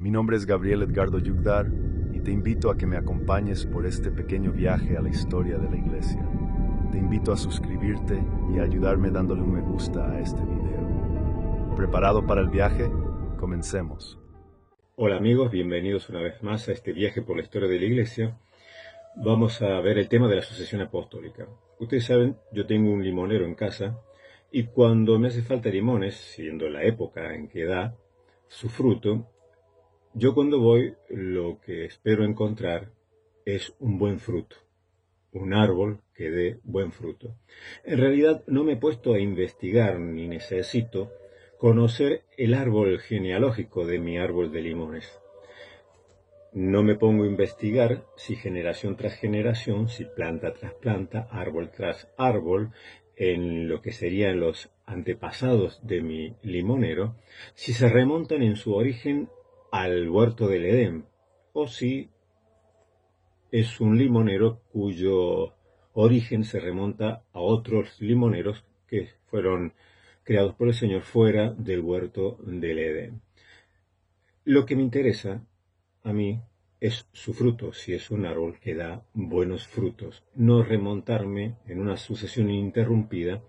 Mi nombre es Gabriel Edgardo Yugdar y te invito a que me acompañes por este pequeño viaje a la historia de la Iglesia. Te invito a suscribirte y a ayudarme dándole un me gusta a este video. ¿Preparado para el viaje? Comencemos. Hola amigos, bienvenidos una vez más a este viaje por la historia de la Iglesia. Vamos a ver el tema de la sucesión apostólica. Ustedes saben, yo tengo un limonero en casa y cuando me hace falta limones, siendo la época en que da su fruto, yo cuando voy lo que espero encontrar es un buen fruto, un árbol que dé buen fruto. En realidad no me he puesto a investigar ni necesito conocer el árbol genealógico de mi árbol de limones. No me pongo a investigar si generación tras generación, si planta tras planta, árbol tras árbol, en lo que serían los antepasados de mi limonero, si se remontan en su origen al huerto del Edén, o si es un limonero cuyo origen se remonta a otros limoneros que fueron creados por el Señor fuera del huerto del Edén. Lo que me interesa a mí es su fruto, si es un árbol que da buenos frutos, no remontarme en una sucesión ininterrumpida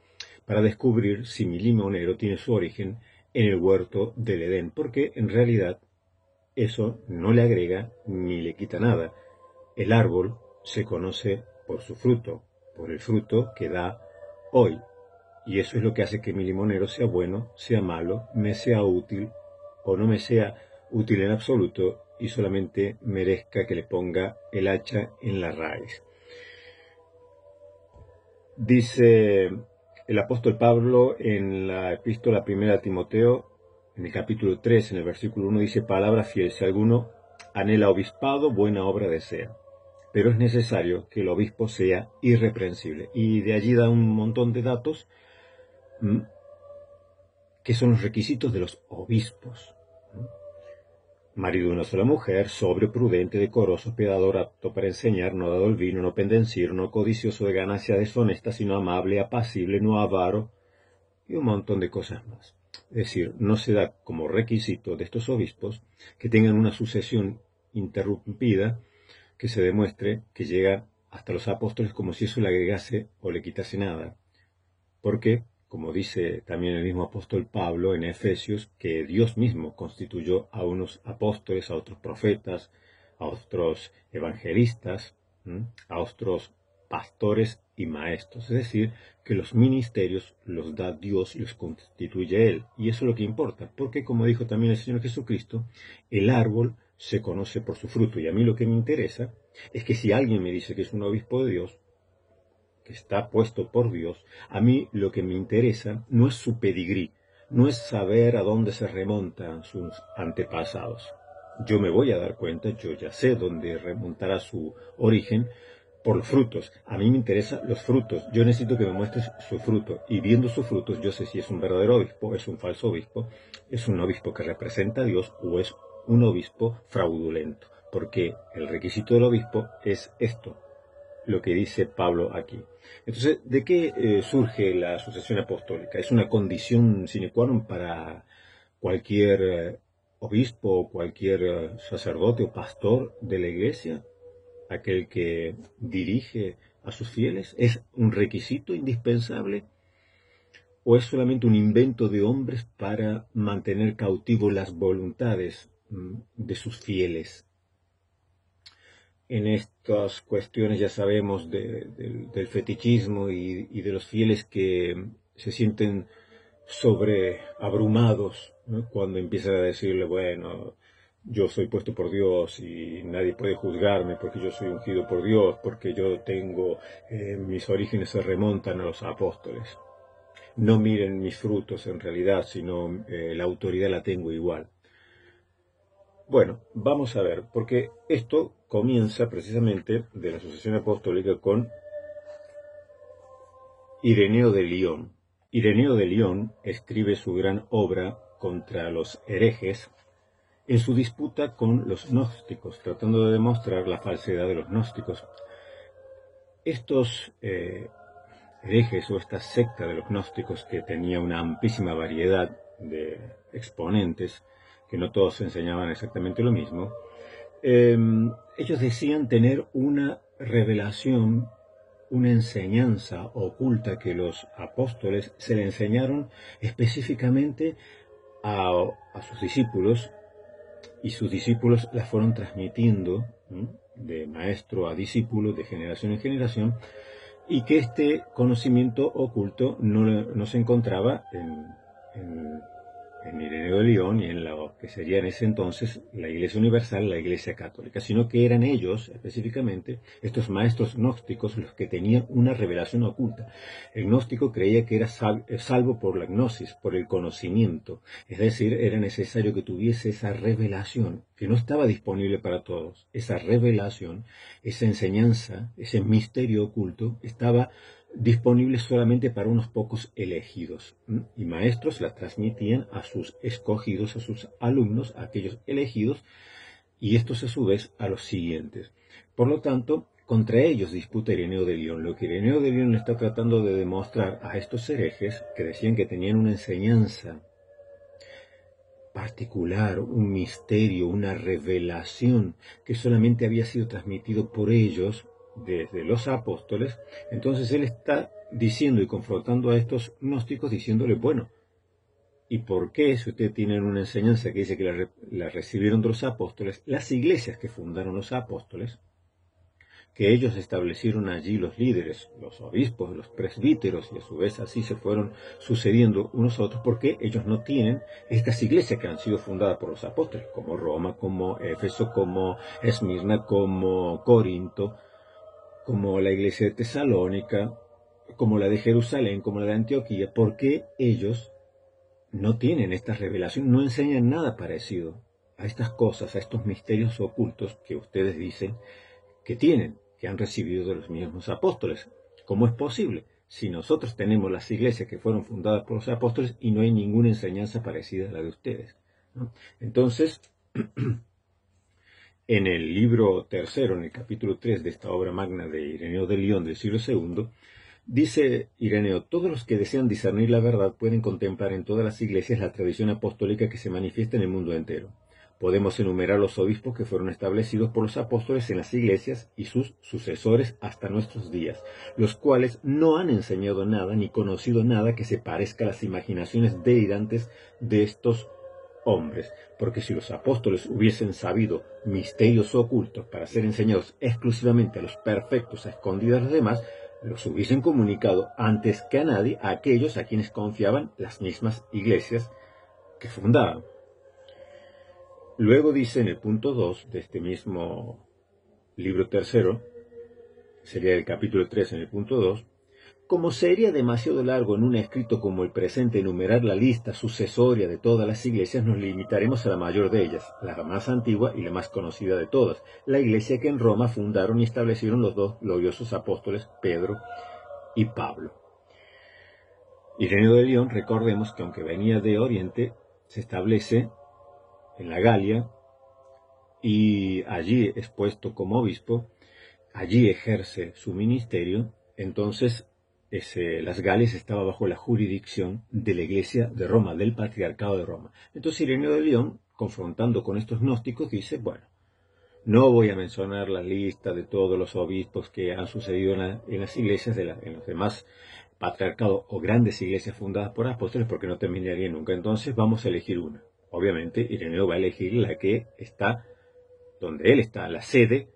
para descubrir si mi limonero tiene su origen en el huerto del Edén, porque en realidad eso no le agrega ni le quita nada. El árbol se conoce por su fruto, por el fruto que da hoy, y eso es lo que hace que mi limonero sea bueno, sea malo, me sea útil o no me sea útil en absoluto y solamente merezca que le ponga el hacha en la raíz. Dice el apóstol Pablo en la epístola primera a Timoteo, en el capítulo 3, en el versículo 1, dice: palabra fiel, si alguno anhela obispado, buena obra desea. Pero es necesario que el obispo sea irreprensible. Y de allí da un montón de datos que son los requisitos de los obispos. Marido de una sola mujer, sobrio, prudente, decoroso, hospedador, apto para enseñar, no dado al vino, no pendenciero, no codicioso de ganancia deshonesta, sino amable, apacible, no avaro, y un montón de cosas más. Es decir, no se da como requisito de estos obispos que tengan una sucesión interrumpida que se demuestre que llega hasta los apóstoles como si eso le agregase o le quitase nada. Porque, como dice también el mismo apóstol Pablo en Efesios, que Dios mismo constituyó a unos apóstoles, a otros profetas, a otros evangelistas, a otros pastores y maestros. Es decir, que los ministerios los da Dios y los constituye Él. Y eso es lo que importa, porque como dijo también el Señor Jesucristo, el árbol se conoce por su fruto. Y a mí lo que me interesa es que si alguien me dice que es un obispo de Dios, que está puesto por Dios, a mí lo que me interesa no es su pedigrí, no es saber a dónde se remontan sus antepasados. Yo me voy a dar cuenta, yo ya sé dónde remontará su origen por los frutos. A mí me interesan los frutos. Yo necesito que me muestres su fruto. Y viendo sus frutos, yo sé si es un verdadero obispo, es un falso obispo, es un obispo que representa a Dios o es un obispo fraudulento. Porque el requisito del obispo es esto, lo que dice Pablo aquí. Entonces, ¿de qué surge la sucesión apostólica? ¿Es una condición sine qua non para cualquier obispo o cualquier sacerdote o pastor de la iglesia? ¿Aquel que dirige a sus fieles? ¿Es un requisito indispensable? ¿O es solamente un invento de hombres para mantener cautivos las voluntades de sus fieles? En estas cuestiones ya sabemos del fetichismo y de los fieles que se sienten sobreabrumados, ¿no? Cuando empiezan a decirle, bueno, yo soy puesto por Dios y nadie puede juzgarme porque yo soy ungido por Dios, porque yo tengo, mis orígenes se remontan a los apóstoles. No miren mis frutos en realidad, sino la autoridad la tengo igual. Bueno, vamos a ver, porque esto comienza precisamente de la sucesión apostólica con Ireneo de Lyon. Ireneo de Lyon escribe su gran obra contra los herejes en su disputa con los gnósticos, tratando de demostrar la falsedad de los gnósticos. Estos herejes o esta secta de los gnósticos, que tenía una amplísima variedad de exponentes, que no todos enseñaban exactamente lo mismo, ellos decían tener una revelación, una enseñanza oculta que los apóstoles se le enseñaron específicamente a sus discípulos, y sus discípulos la fueron transmitiendo, ¿m?, de maestro a discípulo, de generación en generación, y que este conocimiento oculto no se encontraba en Ireneo de Lyon y en lo que sería en ese entonces la Iglesia Universal, la Iglesia Católica, sino que eran ellos, específicamente, estos maestros gnósticos, los que tenían una revelación oculta. El gnóstico creía que era salvo por la gnosis, por el conocimiento, es decir, era necesario que tuviese esa revelación, que no estaba disponible para todos. Esa revelación, esa enseñanza, ese misterio oculto, estaba disponible solamente para unos pocos elegidos, y maestros la transmitían a sus escogidos, a sus alumnos, a aquellos elegidos, y estos a su vez a los siguientes. Por lo tanto, contra ellos disputa Ireneo de Lyon. Lo que Ireneo de Lyon le está tratando de demostrar a estos herejes, que decían que tenían una enseñanza particular, un misterio, una revelación que solamente había sido transmitido por ellos desde los apóstoles, entonces él está diciendo y confrontando a estos gnósticos, diciéndole, bueno, ¿y por qué, si ustedes tienen una enseñanza que dice que la recibieron de los apóstoles, las iglesias que fundaron los apóstoles, que ellos establecieron allí los líderes, los obispos, los presbíteros, y a su vez así se fueron sucediendo unos a otros, porque ellos no tienen estas iglesias que han sido fundadas por los apóstoles, como Roma, como Éfeso, como Esmirna, como Corinto, como la iglesia de Tesalónica, como la de Jerusalén, como la de Antioquía? Porque ellos no tienen esta revelación, no enseñan nada parecido a estas cosas, a estos misterios ocultos que ustedes dicen que tienen, que han recibido de los mismos apóstoles. ¿Cómo es posible? Si nosotros tenemos las iglesias que fueron fundadas por los apóstoles y no hay ninguna enseñanza parecida a la de ustedes, ¿no? Entonces, en el libro tercero, en el capítulo 3 de esta obra magna de Ireneo de Lyon del siglo II, dice Ireneo, todos los que desean discernir la verdad pueden contemplar en todas las iglesias la tradición apostólica que se manifiesta en el mundo entero. Podemos enumerar los obispos que fueron establecidos por los apóstoles en las iglesias y sus sucesores hasta nuestros días, los cuales no han enseñado nada ni conocido nada que se parezca a las imaginaciones delirantes de estos hombres, porque si los apóstoles hubiesen sabido misterios ocultos para ser enseñados exclusivamente a los perfectos a escondidas de los demás, los hubiesen comunicado antes que a nadie a aquellos a quienes confiaban las mismas iglesias que fundaban. Luego dice en el punto 2 de este mismo libro tercero, sería el capítulo 3 en el punto 2, como sería demasiado largo en un escrito como el presente enumerar la lista sucesoria de todas las iglesias, nos limitaremos a la mayor de ellas, la más antigua y la más conocida de todas, la iglesia que en Roma fundaron y establecieron los dos gloriosos apóstoles Pedro y Pablo. Ireneo de Lyon, recordemos que aunque venía de Oriente, se establece en la Galia, y allí es puesto como obispo, allí ejerce su ministerio. Entonces las Galias estaba bajo la jurisdicción de la Iglesia de Roma, del Patriarcado de Roma. Entonces Ireneo de Lyon, confrontando con estos gnósticos, dice, bueno, no voy a mencionar la lista de todos los obispos que han sucedido en las iglesias, en los demás patriarcados o grandes iglesias fundadas por apóstoles, porque no terminaría nunca. Entonces vamos a elegir una. Obviamente Ireneo va a elegir la que está donde él está, la sede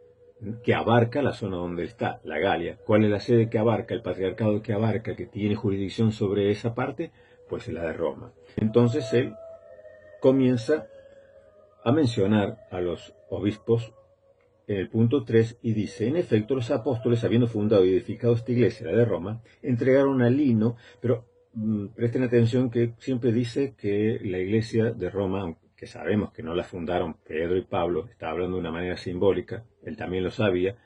que abarca la zona donde él está, la Galia. ¿Cuál es la sede que abarca, el patriarcado que abarca, que tiene jurisdicción sobre esa parte? Pues la de Roma. Entonces él comienza a mencionar a los obispos en el punto 3 y dice, en efecto, los apóstoles, habiendo fundado y edificado esta iglesia, la de Roma, entregaron a Lino, pero presten atención que siempre dice que la iglesia de Roma, que sabemos que no la fundaron Pedro y Pablo, está hablando de una manera simbólica, él también lo sabía,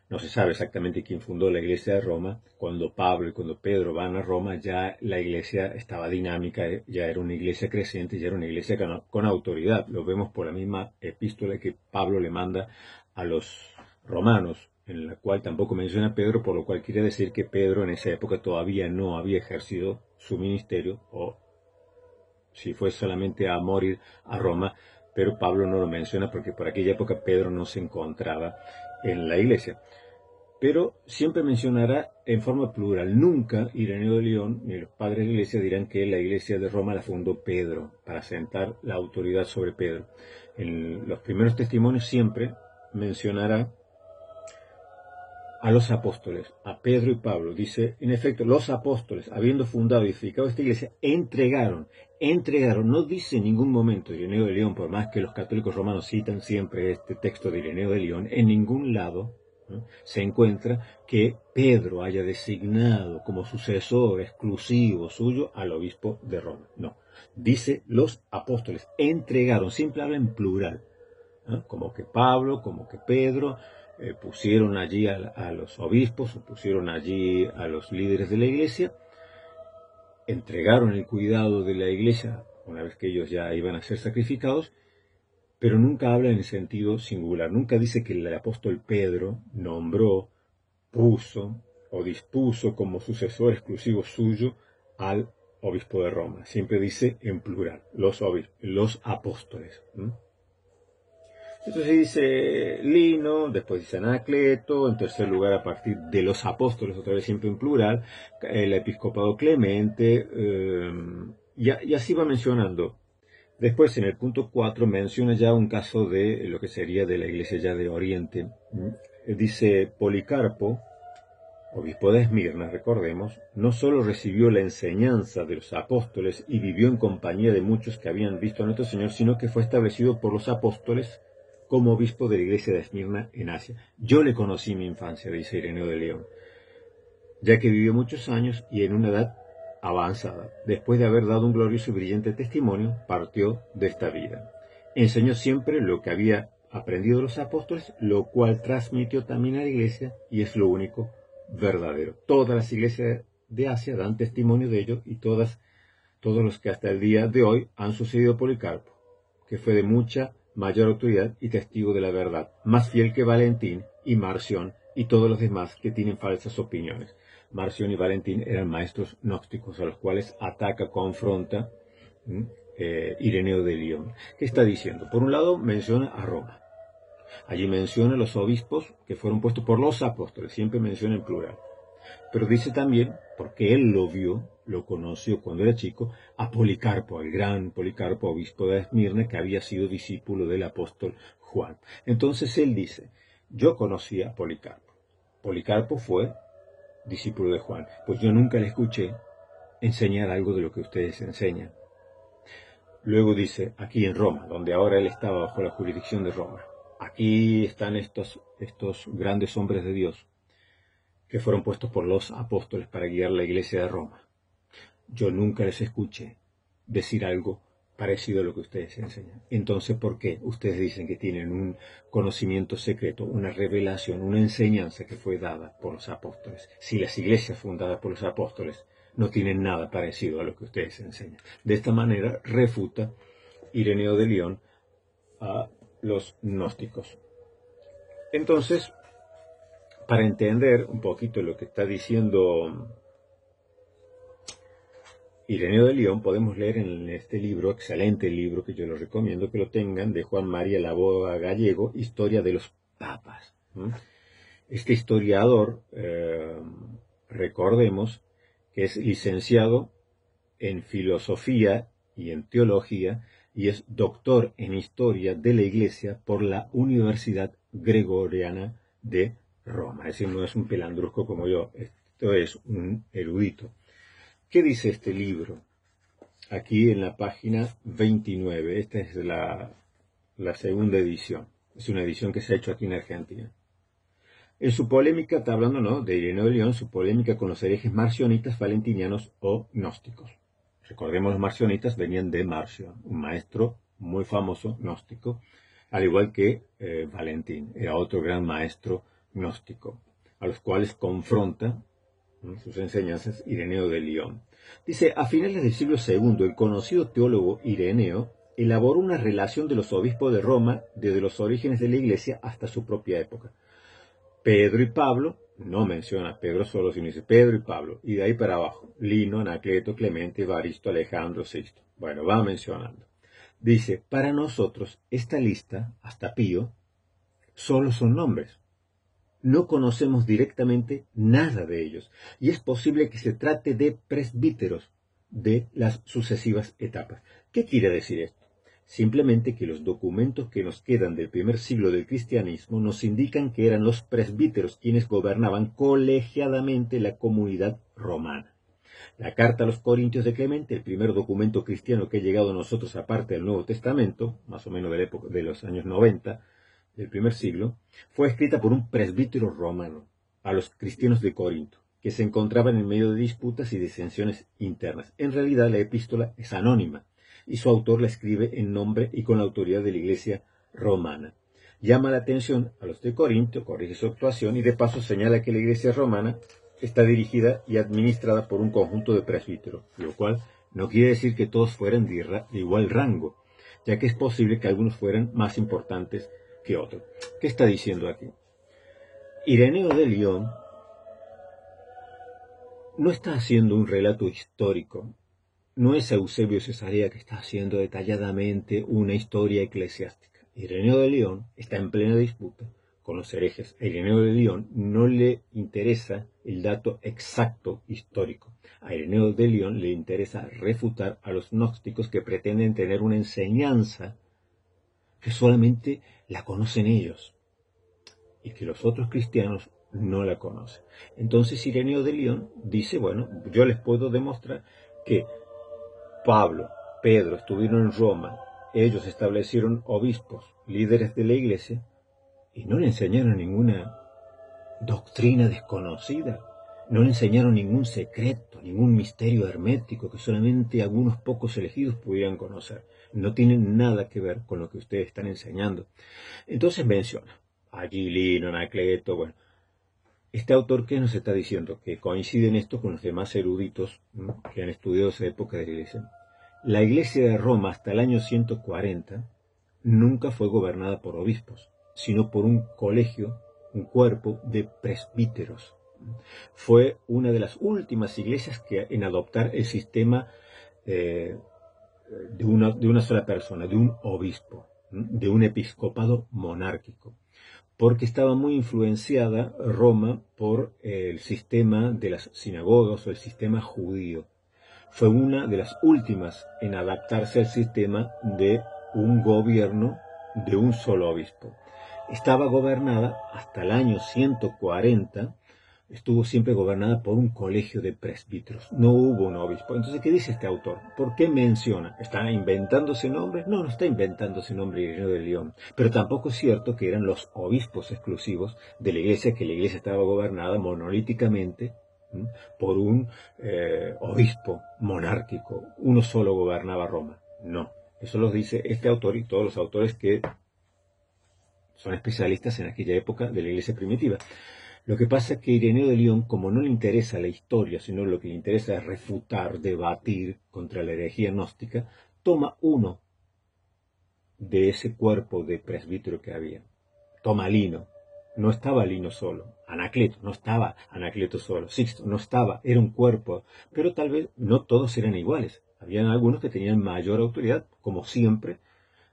no se sabe exactamente quién fundó la iglesia de Roma. Cuando Pablo y cuando Pedro van a Roma, ya la iglesia estaba dinámica, ya era una iglesia creciente, ya era una iglesia con autoridad. Lo vemos por la misma epístola que Pablo le manda a los romanos, en la cual tampoco menciona a Pedro, por lo cual quiere decir que Pedro en esa época todavía no había ejercido su ministerio, o si fue solamente a morir a Roma, pero Pablo no lo menciona porque por aquella época Pedro no se encontraba en la iglesia. Pero siempre mencionará en forma plural. Nunca Ireneo de León ni los padres de la iglesia dirán que la iglesia de Roma la fundó Pedro, para sentar la autoridad sobre Pedro. En los primeros testimonios siempre mencionará a los apóstoles, a Pedro y Pablo. Dice, en efecto, los apóstoles, habiendo fundado y edificado esta iglesia, entregaron, no dice en ningún momento Ireneo de León, por más que los católicos romanos citan siempre este texto de Ireneo de León, en ningún lado, ¿no?, se encuentra que Pedro haya designado como sucesor exclusivo suyo al obispo de Roma. No, dice los apóstoles, entregaron, siempre habla en plural, ¿no?, como que Pablo, como que Pedro, pusieron allí a los obispos, o pusieron allí a los líderes de la iglesia, entregaron el cuidado de la iglesia una vez que ellos ya iban a ser sacrificados, pero nunca habla en sentido singular. Nunca dice que el apóstol Pedro nombró, puso o dispuso como sucesor exclusivo suyo al obispo de Roma. Siempre dice en plural, los apóstoles. Entonces dice Lino, después dice Anacleto, en tercer lugar a partir de los apóstoles, otra vez siempre en plural, el episcopado Clemente, y así va mencionando. Después en el punto 4 menciona ya un caso de lo que sería de la iglesia ya de Oriente. Dice Policarpo, obispo de Esmirna, recordemos, no solo recibió la enseñanza de los apóstoles y vivió en compañía de muchos que habían visto a nuestro Señor, sino que fue establecido por los apóstoles como obispo de la iglesia de Esmirna en Asia. Yo le conocí en mi infancia, dice Ireneo de León, ya que vivió muchos años y en una edad avanzada. Después de haber dado un glorioso y brillante testimonio, partió de esta vida. Enseñó siempre lo que había aprendido de los apóstoles, lo cual transmitió también a la iglesia, y es lo único verdadero. Todas las iglesias de Asia dan testimonio de ello, y todos los que hasta el día de hoy han sucedido a Policarpo, que fue de mucha mayor autoridad y testigo de la verdad, más fiel que Valentín y Marción y todos los demás que tienen falsas opiniones. Marción y Valentín eran maestros gnósticos a los cuales confronta Ireneo de León. ¿Qué está diciendo? Por un lado menciona a Roma. Allí menciona a los obispos que fueron puestos por los apóstoles, siempre menciona en plural. Pero dice también, porque él lo vio, lo conoció cuando era chico, a Policarpo, al gran Policarpo, obispo de Esmirna, que había sido discípulo del apóstol Juan. Entonces él dice, yo conocí a Policarpo. Policarpo fue discípulo de Juan, pues yo nunca le escuché enseñar algo de lo que ustedes enseñan. Luego dice, aquí en Roma, donde ahora él estaba bajo la jurisdicción de Roma, aquí están estos grandes hombres de Dios que fueron puestos por los apóstoles para guiar la iglesia de Roma. Yo nunca les escuché decir algo parecido a lo que ustedes enseñan. Entonces, ¿por qué ustedes dicen que tienen un conocimiento secreto, una revelación, una enseñanza que fue dada por los apóstoles? Si las iglesias fundadas por los apóstoles no tienen nada parecido a lo que ustedes enseñan. De esta manera refuta Ireneo de León a los gnósticos. Entonces, para entender un poquito lo que está diciendo Ireneo de León, podemos leer en este libro, excelente libro que yo les recomiendo que lo tengan, de Juan María Laboa Gallego, Historia de los Papas. Este historiador, recordemos, que es licenciado en filosofía y en teología, y es doctor en historia de la Iglesia por la Universidad Gregoriana de Roma. Es decir, no es un pelandrusco como yo, esto es un erudito. ¿Qué dice este libro? Aquí en la página 29, esta es la segunda edición, es una edición que se ha hecho aquí en Argentina. En su polémica, está hablando, ¿no?, de Ireneo de León, su polémica con los herejes marcionitas, valentinianos o gnósticos. Recordemos, los marcionitas venían de Marcio, un maestro muy famoso gnóstico, al igual que Valentín, era otro gran maestro gnóstico, a los cuales confronta sus enseñanzas Ireneo de León. Dice, a finales del siglo II, el conocido teólogo Ireneo elaboró una relación de los obispos de Roma desde los orígenes de la Iglesia hasta su propia época. Pedro y Pablo, no menciona a Pedro solo, sino dice Pedro y Pablo, y de ahí para abajo, Lino, Anacleto, Clemente, Evaristo, Alejandro, Sisto. Bueno, va mencionando. Dice, para nosotros esta lista, hasta Pío, solo son nombres. No conocemos directamente nada de ellos, y es posible que se trate de presbíteros de las sucesivas etapas. ¿Qué quiere decir esto? Simplemente que los documentos que nos quedan del primer siglo del cristianismo nos indican que eran los presbíteros quienes gobernaban colegiadamente la comunidad romana. La carta a los Corintios de Clemente, el primer documento cristiano que ha llegado a nosotros aparte del Nuevo Testamento, más o menos de la época de los años 90 del primer siglo, fue escrita por un presbítero romano a los cristianos de Corinto, que se encontraban en medio de disputas y disensiones internas. En realidad la epístola es anónima y su autor la escribe en nombre y con la autoridad de la Iglesia romana. Llama la atención a los de Corinto, corrige su actuación y de paso señala que la Iglesia romana está dirigida y administrada por un conjunto de presbíteros, lo cual no quiere decir que todos fueran de igual rango, ya que es posible que algunos fueran más importantes que otros. ¿Qué está diciendo aquí? Ireneo de León no está haciendo un relato histórico, no es Eusebio Cesarea que está haciendo detalladamente una historia eclesiástica. Ireneo de León está en plena disputa con los herejes. A Ireneo de León no le interesa el dato exacto histórico. A Ireneo de León le interesa refutar a los gnósticos que pretenden tener una enseñanza que solamente la conocen ellos y que los otros cristianos no la conocen. Entonces Ireneo de León dice, bueno, yo les puedo demostrar que Pablo, Pedro estuvieron en Roma, ellos establecieron obispos, líderes de la iglesia, y no le enseñaron ninguna doctrina desconocida, no le enseñaron ningún secreto, ningún misterio hermético que solamente algunos pocos elegidos pudieran conocer. No tienen nada que ver con lo que ustedes están enseñando. Entonces menciona a Gilino, Anacleto, bueno. Este autor, ¿qué nos está diciendo? Que coincide en esto con los demás eruditos, ¿no?, que han estudiado esa época de la iglesia. La iglesia de Roma hasta el año 140 nunca fue gobernada por obispos, sino por un colegio, un cuerpo de presbíteros. Fue una de las últimas iglesias en adoptar el sistema de una sola persona, de un obispo, de un episcopado monárquico, porque estaba muy influenciada Roma por el sistema de las sinagogas o el sistema judío. Fue una de las últimas en adaptarse al sistema de un gobierno de un solo obispo. Estaba gobernada hasta el año 140, estuvo siempre gobernada por un colegio de presbíteros. No hubo un obispo. Entonces, ¿qué dice este autor? ¿Por qué menciona? ¿Está inventándose nombres? No, no está inventándose nombre Ireneo de León. Pero tampoco es cierto que eran los obispos exclusivos de la iglesia, que la iglesia estaba gobernada monolíticamente por un obispo monárquico. Uno solo gobernaba Roma. No. Eso lo dice este autor y todos los autores que son especialistas en aquella época de la iglesia primitiva. Lo que pasa es que Ireneo de León, como no le interesa la historia, sino lo que le interesa es refutar, debatir contra la herejía gnóstica, toma uno de ese cuerpo de presbítero que había. Toma a Lino. No estaba Lino solo. Anacleto, no estaba Anacleto solo. Sixto, no estaba. Era un cuerpo. Pero tal vez no todos eran iguales. Habían algunos que tenían mayor autoridad, como siempre,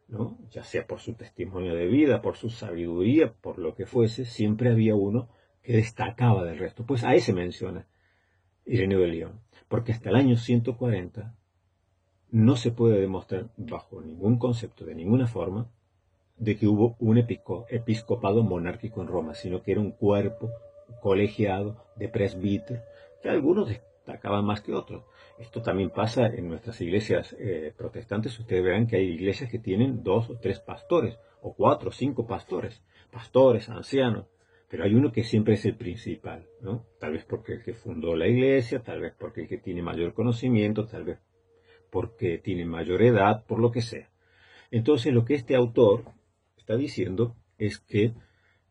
¿no? Ya sea por su testimonio de vida, por su sabiduría, por lo que fuese, siempre había uno que destacaba del resto. Pues a ese menciona Ireneo de León, porque hasta el año 140 no se puede demostrar bajo ningún concepto, de ninguna forma, de que hubo un episcopado monárquico en Roma, sino que era un cuerpo colegiado de presbíteros, que algunos destacaban más que otros. Esto también pasa en nuestras iglesias protestantes. Ustedes verán que hay iglesias que tienen 2 o 3 pastores, o 4 o 5 pastores, ancianos, pero hay uno que siempre es el principal, ¿no? Tal vez porque el que fundó la iglesia, tal vez porque el que tiene mayor conocimiento, tal vez porque tiene mayor edad, por lo que sea. Entonces lo que este autor está diciendo es que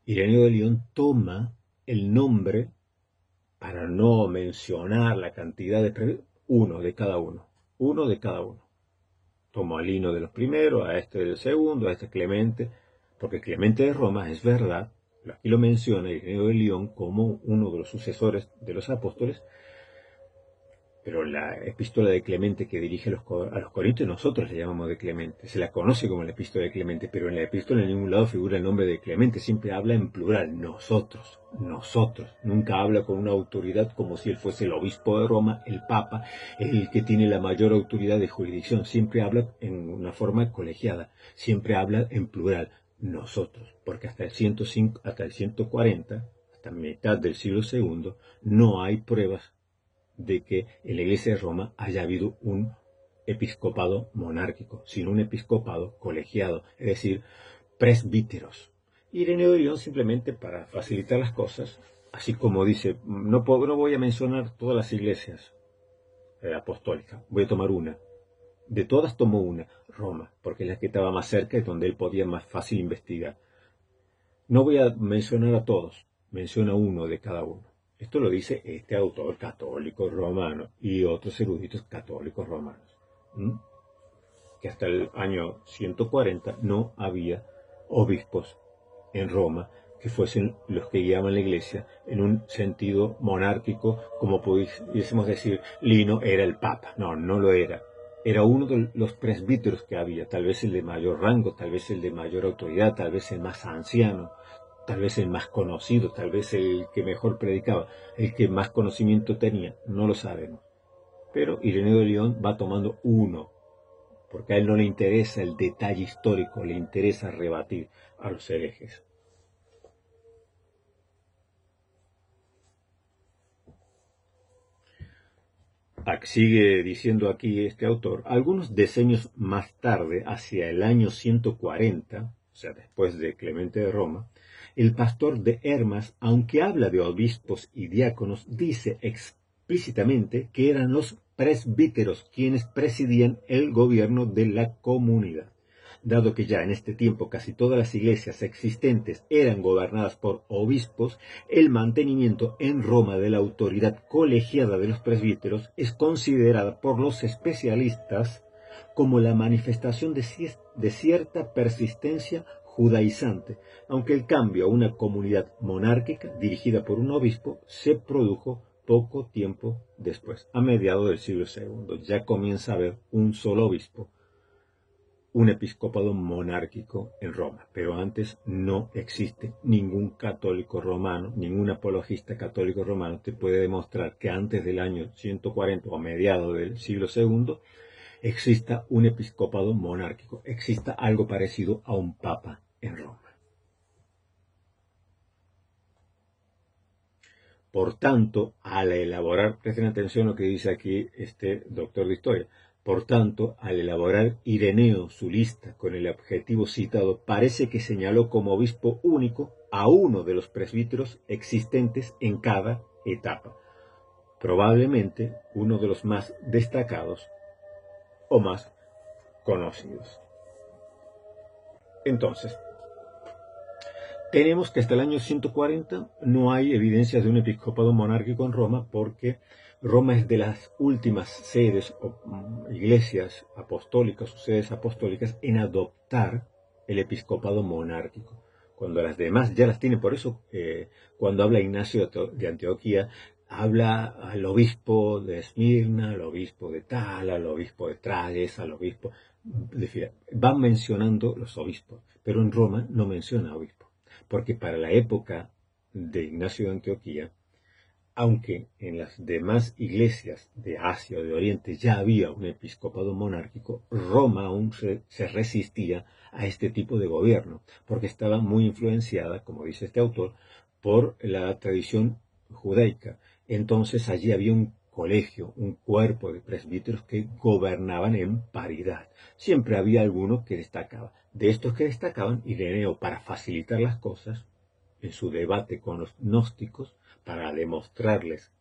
Ireneo de León toma el nombre, para no mencionar la cantidad de uno de cada uno. Tomó a Lino de los primeros, a este del segundo, a este Clemente, porque Clemente de Roma, es verdad, aquí lo menciona Ireneo de León como uno de los sucesores de los apóstoles, Pero la epístola de Clemente que dirige a los Corintios, nosotros le llamamos de Clemente. Se la conoce como la epístola de Clemente, pero en la epístola en ningún lado figura el nombre de Clemente. Siempre habla en plural, nosotros, nosotros. Nunca habla con una autoridad como si él fuese el obispo de Roma, el papa, el que tiene la mayor autoridad de jurisdicción. Siempre habla en una forma colegiada. Siempre habla en plural, nosotros. Porque hasta el 105, hasta el 140, hasta mitad del siglo II, no hay pruebas de que en la Iglesia de Roma haya habido un episcopado monárquico, sino un episcopado colegiado, es decir, presbíteros. Ireneo de Lyon, simplemente para facilitar las cosas, así como dice, no voy a mencionar todas las iglesias apostólicas, voy a tomar una. De todas tomó una, Roma, porque es la que estaba más cerca y donde él podía más fácil investigar. No voy a mencionar a todos, menciona uno de cada uno. Esto lo dice este autor católico romano y otros eruditos católicos romanos. Que hasta el año 140 no había obispos en Roma que fuesen los que guiaban la iglesia en un sentido monárquico, como pudiésemos decir, Lino era el papa. No, no lo era. Era uno de los presbíteros que había, tal vez el de mayor rango, tal vez el de mayor autoridad, tal vez el más anciano, tal vez el más conocido, tal vez el que mejor predicaba, el que más conocimiento tenía, no lo sabemos. Pero Ireneo de Lyon va tomando uno, porque a él no le interesa el detalle histórico, le interesa rebatir a los herejes. Sigue diciendo aquí este autor, algunos decenios más tarde, hacia el año 140, o sea, después de Clemente de Roma, el pastor de Hermas, aunque habla de obispos y diáconos, dice explícitamente que eran los presbíteros quienes presidían el gobierno de la comunidad. Dado que ya en este tiempo casi todas las iglesias existentes eran gobernadas por obispos, el mantenimiento en Roma de la autoridad colegiada de los presbíteros es considerada por los especialistas como la manifestación de cierta persistencia judaizante, aunque el cambio a una comunidad monárquica dirigida por un obispo se produjo poco tiempo después, a mediados del siglo II. Ya comienza a haber un solo obispo, un episcopado monárquico en Roma, pero antes no existe ningún católico romano, ningún apologista católico romano te puede demostrar que antes del año 140 o a mediados del siglo II exista un episcopado monárquico, exista algo parecido a un papa en Roma. Por tanto, al elaborar, presten atención a lo que dice aquí este doctor de historia, por tanto, al elaborar Ireneo su lista con el objetivo citado, parece que señaló como obispo único a uno de los presbíteros existentes en cada etapa, probablemente uno de los más destacados o más conocidos. Entonces, tenemos que hasta el año 140 no hay evidencias de un episcopado monárquico en Roma, porque Roma es de las últimas sedes o iglesias apostólicas o sedes apostólicas en adoptar el episcopado monárquico, cuando las demás ya las tienen. Por eso, cuando habla Ignacio de Antioquía, habla al obispo de Esmirna, al obispo de Tala, al obispo de Tralles, al obispo de Fila. Van mencionando los obispos, pero en Roma no menciona obispo, porque para la época de Ignacio de Antioquía, aunque en las demás iglesias de Asia o de Oriente ya había un episcopado monárquico, Roma aún se resistía a este tipo de gobierno, porque estaba muy influenciada, como dice este autor, por la tradición judaica. Entonces allí había un colegio, un cuerpo de presbíteros que gobernaban en paridad. Siempre había alguno que destacaba. De estos que destacaban, Ireneo, para facilitar las cosas, en su debate con los gnósticos, para demostrarles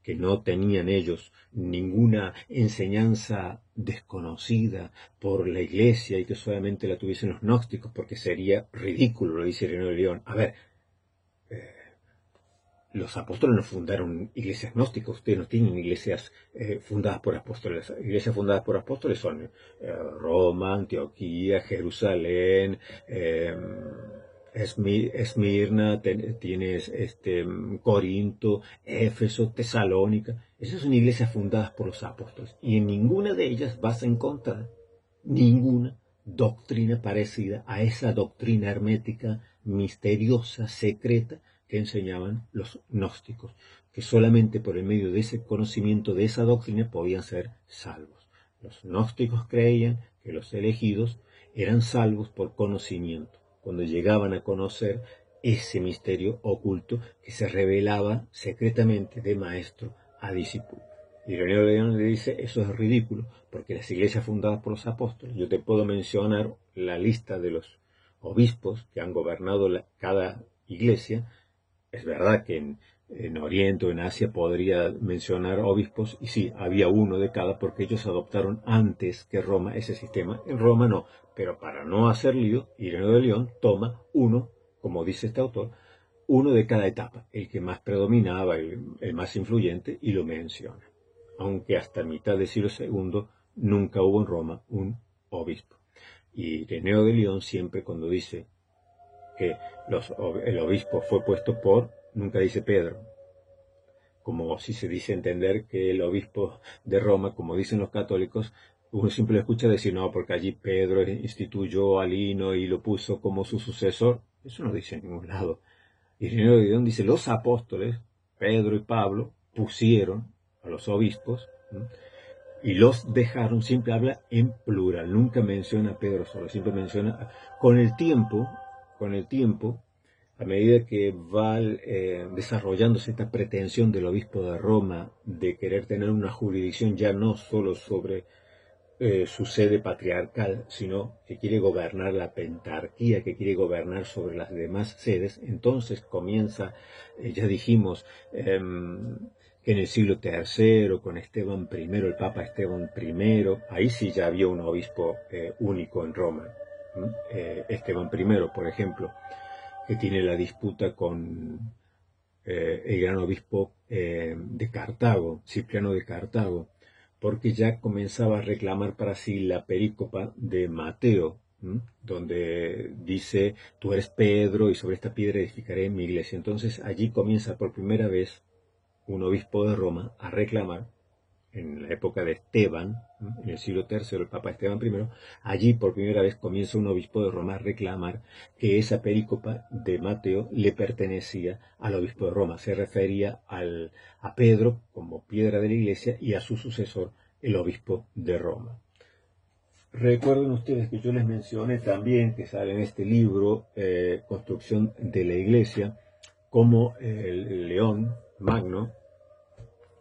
que no tenían ellos ninguna enseñanza desconocida por la iglesia y que solamente la tuviesen los gnósticos, porque sería ridículo, lo dice Ireneo de Lyon. A ver, los apóstoles no fundaron iglesias gnósticas, ustedes no tienen iglesias fundadas por apóstoles. Iglesias fundadas por apóstoles son Roma, Antioquía, Jerusalén, Esmirna, tienes Corinto, Éfeso, Tesalónica. Esas son iglesias fundadas por los apóstoles. Y en ninguna de ellas vas a encontrar ninguna doctrina parecida a esa doctrina hermética, misteriosa, secreta, que enseñaban los gnósticos, que solamente por el medio de ese conocimiento de esa doctrina podían ser salvos. Los gnósticos creían que los elegidos eran salvos por conocimiento, cuando llegaban a conocer ese misterio oculto que se revelaba secretamente de maestro a discípulo. Y Ireneo de León le dice, eso es ridículo, porque las iglesias fundadas por los apóstoles, yo te puedo mencionar la lista de los obispos que han gobernado cada iglesia. Es verdad que en Oriente o en Asia podría mencionar obispos, y sí, había uno de cada, porque ellos adoptaron antes que Roma ese sistema. En Roma no, pero para no hacer lío, Ireneo de León toma uno, como dice este autor, uno de cada etapa, el que más predominaba, el más influyente, y lo menciona. Aunque hasta mitad del siglo II nunca hubo en Roma un obispo. Y Ireneo de León siempre, cuando dice que el obispo fue puesto por, nunca dice Pedro, como si se dice entender que el obispo de Roma, como dicen los católicos, uno siempre lo escucha decir, no, porque allí Pedro instituyó a Lino y lo puso como su sucesor. Eso no dice en ningún lado. Ireneo de León dice, los apóstoles, Pedro y Pablo, pusieron a los obispos, ¿no? Y los dejaron, siempre habla en plural, nunca menciona a Pedro solo, siempre menciona, con el tiempo, a medida que va desarrollándose esta pretensión del obispo de Roma de querer tener una jurisdicción ya no solo sobre su sede patriarcal, sino que quiere gobernar la pentarquía, que quiere gobernar sobre las demás sedes, entonces comienza, ya dijimos, que en el siglo III, con Esteban I, el Papa Esteban I, ahí sí ya había un obispo único en Roma. Esteban I, por ejemplo, que tiene la disputa con el gran obispo de Cartago, Cipriano de Cartago, porque ya comenzaba a reclamar para sí la perícopa de Mateo, donde dice, tú eres Pedro y sobre esta piedra edificaré mi iglesia. Entonces allí comienza por primera vez un obispo de Roma a reclamar, en la época de Esteban, en el siglo III, el Papa Esteban I, allí por primera vez comienza un obispo de Roma a reclamar que esa perícopa de Mateo le pertenecía al obispo de Roma. Se refería a Pedro como piedra de la iglesia y a su sucesor, el obispo de Roma. Recuerden ustedes que yo les mencioné también, que sale en este libro, Construcción de la Iglesia, como el León Magno,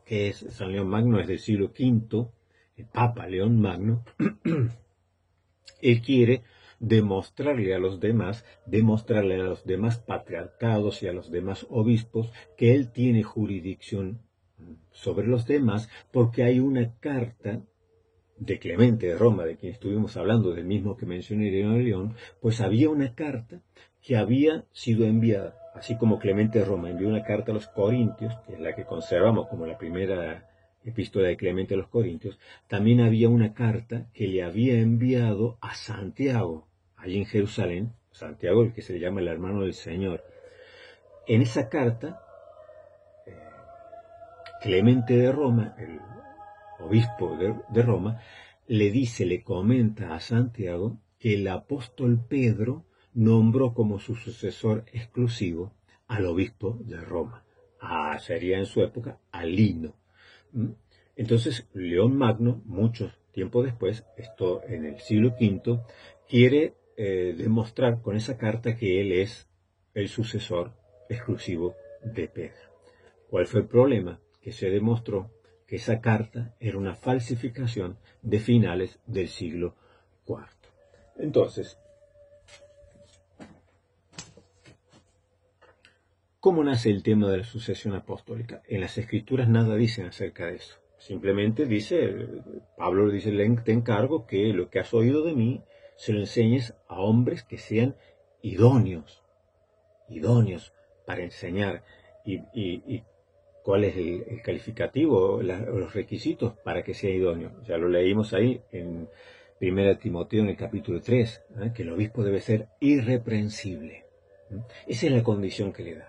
que es San León Magno, es del siglo V, el Papa León Magno, él quiere demostrarle a los demás patriarcados y a los demás obispos que él tiene jurisdicción sobre los demás, porque hay una carta de Clemente de Roma, de quien estuvimos hablando, del mismo que mencioné Ireneo de León, pues había una carta que había sido enviada, así como Clemente de Roma envió una carta a los Corintios, que es la que conservamos como la primera epístola de Clemente a los Corintios, también había una carta que le había enviado a Santiago, allí en Jerusalén, Santiago, el que se le llama el hermano del Señor. En esa carta, Clemente de Roma, el obispo de Roma, le comenta a Santiago que el apóstol Pedro nombró como su sucesor exclusivo al obispo de Roma. Sería en su época a Lino. Entonces, León Magno, mucho tiempo después, esto en el siglo V, quiere demostrar con esa carta que él es el sucesor exclusivo de Pedro. ¿Cuál fue el problema? Que se demostró que esa carta era una falsificación de finales del siglo IV. Entonces, ¿cómo nace el tema de la sucesión apostólica? En las Escrituras nada dicen acerca de eso. Simplemente Pablo le dice, te encargo que lo que has oído de mí se lo enseñes a hombres que sean idóneos para enseñar. Y ¿cuál es el calificativo, los requisitos para que sea idóneo? Ya lo leímos ahí en 1 Timoteo en el capítulo 3, que el obispo debe ser irreprensible. Esa es la condición que le da.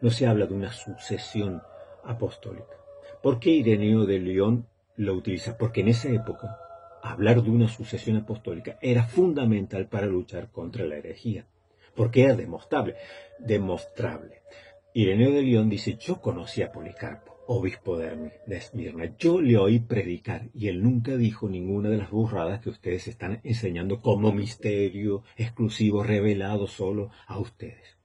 No se habla de una sucesión apostólica. ¿Por qué Ireneo de León lo utiliza? Porque en esa época hablar de una sucesión apostólica era fundamental para luchar contra la herejía, porque era demostrable. Ireneo de León dice: yo conocí a Policarpo, obispo de Esmirna, yo le oí predicar y él nunca dijo ninguna de las burradas que ustedes están enseñando como misterio exclusivo, revelado solo a ustedes.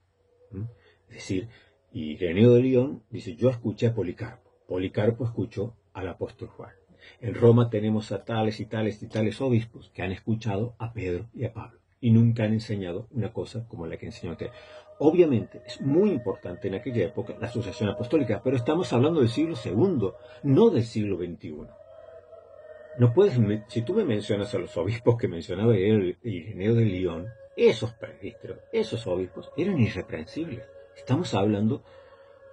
Es decir, Ireneo de León dice: yo escuché a Policarpo, Policarpo escuchó al apóstol Juan. En Roma tenemos a tales y tales y tales obispos que han escuchado a Pedro y a Pablo y nunca han enseñado una cosa como la que enseñó usted. Obviamente es muy importante en aquella época la sucesión apostólica, pero estamos hablando del siglo II, no del siglo XXI. No puedes, si tú me mencionas a los obispos que mencionaba Ireneo de León, esos presbíteros, esos obispos eran irreprensibles. Estamos hablando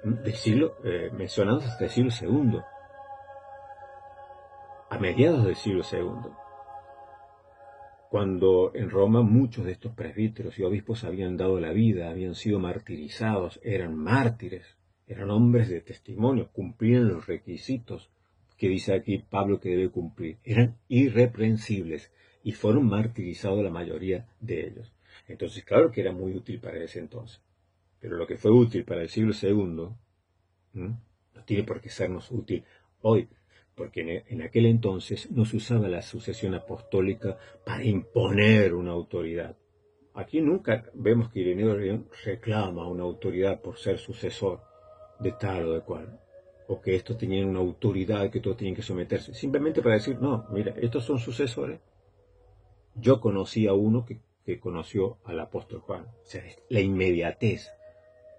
del siglo, mencionados hasta el siglo II, a mediados del siglo II, cuando en Roma muchos de estos presbíteros y obispos habían dado la vida, habían sido martirizados, eran mártires, eran hombres de testimonio, cumplían los requisitos que dice aquí Pablo que debe cumplir, eran irreprensibles y fueron martirizados la mayoría de ellos. Entonces, claro que era muy útil para ese entonces, pero lo que fue útil para el siglo II no tiene por qué sernos útil hoy, porque en aquel entonces no se usaba la sucesión apostólica para imponer una autoridad. Aquí nunca vemos que Ireneo de León reclama una autoridad por ser sucesor de tal o de cual, o que estos tenían una autoridad que todos tenían que someterse, simplemente para decir: no, mira, estos son sucesores. Yo conocí a uno que conoció al apóstol Juan. O sea, la inmediatez.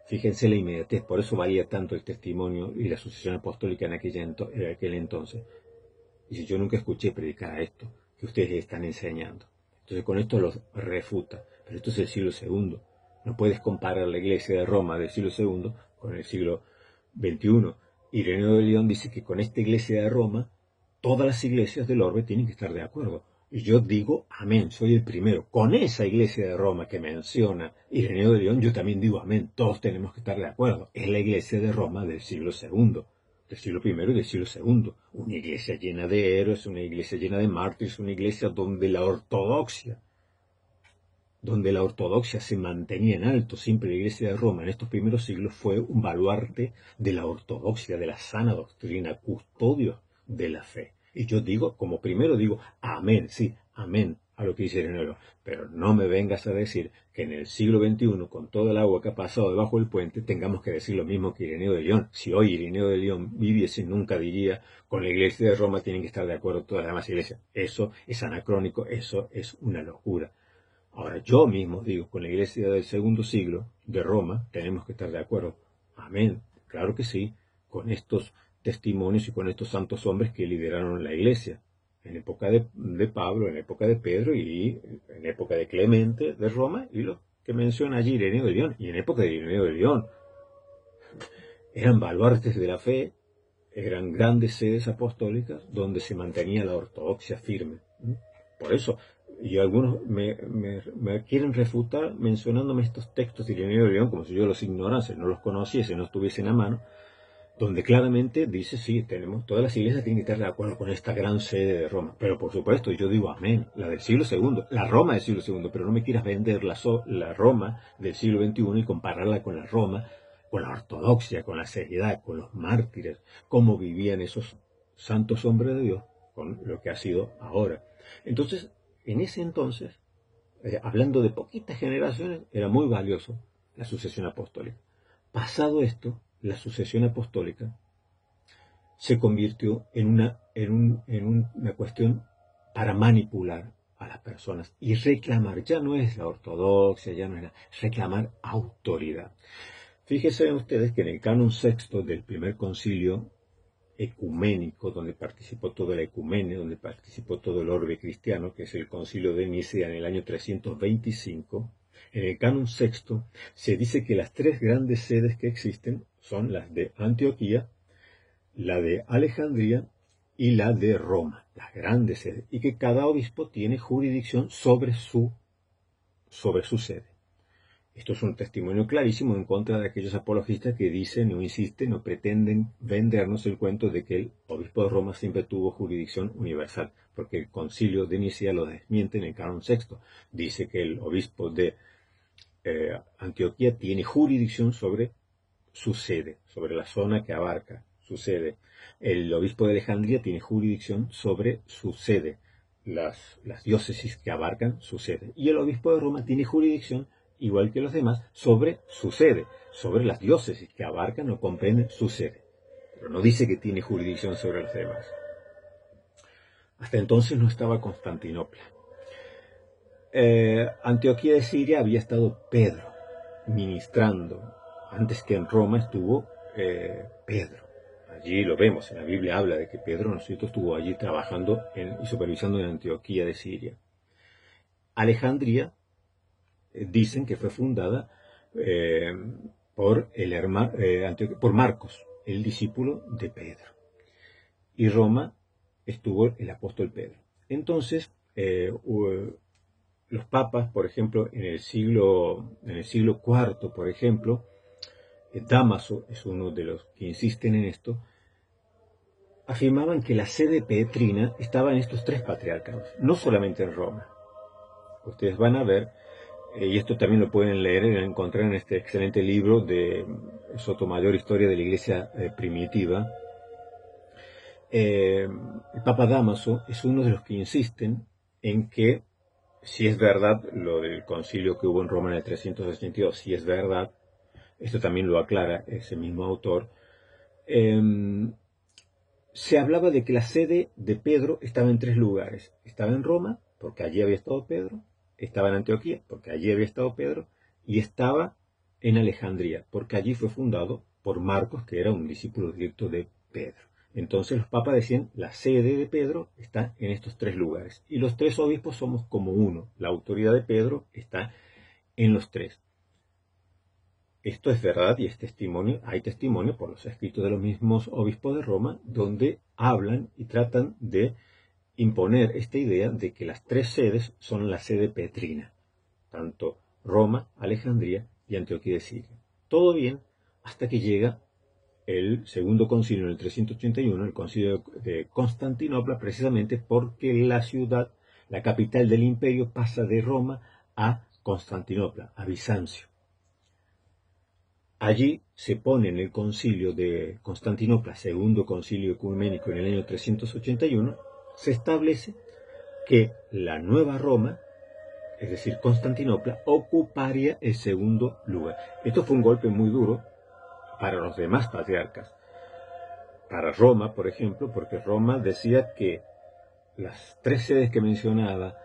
Fíjense la inmediatez, por eso valía tanto el testimonio y la sucesión apostólica en aquel entonces. Dice: yo nunca escuché predicar a esto que ustedes están enseñando. Entonces con esto los refuta. Pero esto es el siglo II. No puedes comparar la iglesia de Roma del siglo II con el siglo XXI. Ireneo de León dice que con esta iglesia de Roma, todas las iglesias del orbe tienen que estar de acuerdo. Y yo digo amén, soy el primero. Con esa iglesia de Roma que menciona Ireneo de León, yo también digo amén. Todos tenemos que estar de acuerdo. Es la iglesia de Roma del siglo II, del siglo I y del siglo II. Una iglesia llena de héroes, una iglesia llena de mártires, una iglesia donde la ortodoxia se mantenía en alto. Siempre la iglesia de Roma en estos primeros siglos fue un baluarte de la ortodoxia, de la sana doctrina, custodio de la fe. Y yo digo, como primero digo, amén, sí, amén a lo que dice Ireneo. Pero no me vengas a decir que en el siglo XXI, con todo el agua que ha pasado debajo del puente, tengamos que decir lo mismo que Ireneo de León. Si hoy Ireneo de León viviese, nunca diría: con la iglesia de Roma tienen que estar de acuerdo todas las demás iglesias. Eso es anacrónico, eso es una locura. Ahora, yo mismo digo, con la iglesia del segundo siglo de Roma tenemos que estar de acuerdo. Amén, claro que sí, con estos testimonios y con estos santos hombres que lideraron la iglesia, en época de Pablo, en época de Pedro y en época de Clemente de Roma, y lo que menciona allí Ireneo de León. Y en época de Ireneo de León eran baluartes de la fe, eran grandes sedes apostólicas donde se mantenía la ortodoxia firme. Por eso, y algunos me quieren refutar mencionándome estos textos de Ireneo de León como si yo los ignorase, no los conociese, no estuviesen a mano, donde claramente dice: sí, todas las iglesias tienen que estar de acuerdo con esta gran sede de Roma. Pero por supuesto, yo digo amén, la del siglo II, la Roma del siglo II, pero no me quieras vender la Roma del siglo XXI y compararla con la Roma, con la ortodoxia, con la seriedad, con los mártires, cómo vivían esos santos hombres de Dios, con lo que ha sido ahora. Entonces, en ese entonces, hablando de poquitas generaciones, era muy valioso la sucesión apostólica. Pasado esto, la sucesión apostólica se convirtió en una cuestión para manipular a las personas y reclamar. Ya no es la ortodoxia, ya no es reclamar autoridad. Fíjense ustedes que en el canon sexto del primer concilio ecuménico, donde participó toda la ecumene, donde participó todo el orbe cristiano, que es el concilio de Nicea en el año 325, en el canon sexto se dice que las tres grandes sedes que existen son las de Antioquía, la de Alejandría y la de Roma, las grandes sedes, y que cada obispo tiene jurisdicción sobre su sede. Esto es un testimonio clarísimo en contra de aquellos apologistas que dicen o insisten o pretenden vendernos el cuento de que el obispo de Roma siempre tuvo jurisdicción universal, porque el concilio de Nicea lo desmiente en el canon sexto. Dice que el obispo de Antioquía tiene jurisdicción sobre su sede, sobre la zona que abarca su sede. El obispo de Alejandría tiene jurisdicción sobre su sede, las diócesis que abarcan su sede. Y el obispo de Roma tiene jurisdicción, igual que los demás, sobre su sede, sobre las diócesis que abarcan o comprenden su sede. Pero no dice que tiene jurisdicción sobre las demás. Hasta entonces no estaba Constantinopla. Antioquía de Siria había estado Pedro ministrando. Antes que en Roma estuvo Pedro. Allí lo vemos, en la Biblia habla de que Pedro, ¿no es cierto?, estuvo allí trabajando y supervisando en Antioquía de Siria. Alejandría, dicen que fue fundada por Marcos, el discípulo de Pedro. Y Roma estuvo el apóstol Pedro. Entonces, los papas, por ejemplo, en el siglo IV, por ejemplo, Dámaso es uno de los que insisten en esto, afirmaban que la sede petrina estaba en estos tres patriarcados, no solamente en Roma. Ustedes van a ver, y esto también lo pueden leer y encontrar en este excelente libro de Sotomayor, Historia de la Iglesia Primitiva. El Papa Dámaso es uno de los que insisten en que, si es verdad lo del concilio que hubo en Roma en el 382, si es verdad, esto también lo aclara ese mismo autor, se hablaba de que la sede de Pedro estaba en tres lugares. Estaba en Roma, porque allí había estado Pedro, estaba en Antioquía, porque allí había estado Pedro, y estaba en Alejandría, porque allí fue fundado por Marcos, que era un discípulo directo de Pedro. Entonces los papas decían, la sede de Pedro está en estos tres lugares, y los tres obispos somos como uno. La autoridad de Pedro está en los tres. Esto es verdad y es testimonio, hay testimonio por los escritos de los mismos obispos de Roma, donde hablan y tratan de imponer esta idea de que las tres sedes son la sede petrina, tanto Roma, Alejandría y Antioquía de Siria. Todo bien hasta que llega el segundo concilio en el 381, el concilio de Constantinopla, precisamente porque la ciudad, la capital del imperio, pasa de Roma a Constantinopla, a Bizancio. Allí se pone en el concilio de Constantinopla, segundo concilio ecuménico en el año 381, se establece que la nueva Roma, es decir, Constantinopla, ocuparía el segundo lugar. Esto fue un golpe muy duro para los demás patriarcas. Para Roma, por ejemplo, porque Roma decía que las tres sedes que mencionaba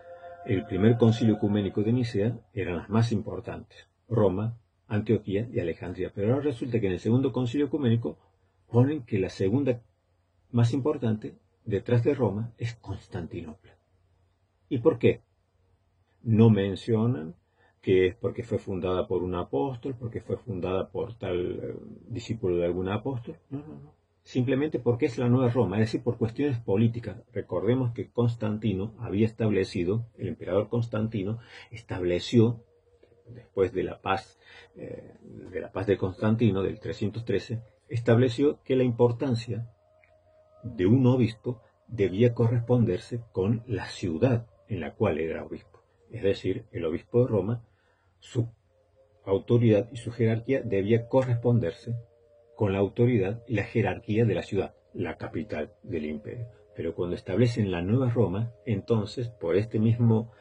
el primer concilio ecuménico de Nicea eran las más importantes. Roma, Antioquía y Alejandría. Pero ahora resulta que en el segundo concilio ecuménico ponen que la segunda más importante, detrás de Roma, es Constantinopla. ¿Y por qué? No mencionan que es porque fue fundada por un apóstol, porque fue fundada por tal discípulo de algún apóstol. No. Simplemente porque es la nueva Roma, es decir, por cuestiones políticas. Recordemos que Constantino había establecido, el emperador Constantino estableció, después de la paz de Constantino del 313, estableció que la importancia de un obispo debía corresponderse con la ciudad en la cual era obispo. Es decir, el obispo de Roma, su autoridad y su jerarquía debía corresponderse con la autoridad y la jerarquía de la ciudad, la capital del imperio. Pero cuando establecen la nueva Roma, entonces, por este mismo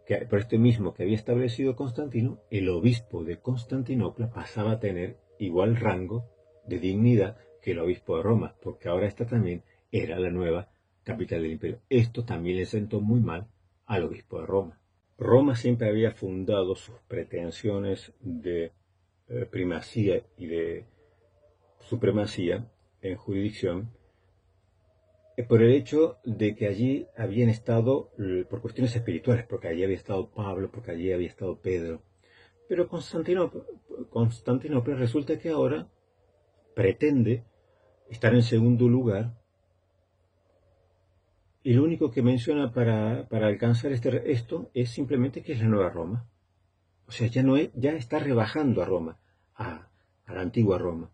que había establecido Constantino, el obispo de Constantinopla pasaba a tener igual rango de dignidad que el obispo de Roma, porque ahora esta también era la nueva capital del imperio. Esto también le sentó muy mal al obispo de Roma. Roma siempre había fundado sus pretensiones de primacía y de supremacía en jurisdicción por el hecho de que allí habían estado, por cuestiones espirituales, porque allí había estado Pablo, porque allí había estado Pedro. Pero Constantinopla resulta que ahora pretende estar en segundo lugar, y lo único que menciona para alcanzar esto es simplemente que es la nueva Roma. O sea, ya está rebajando a Roma, a la antigua Roma.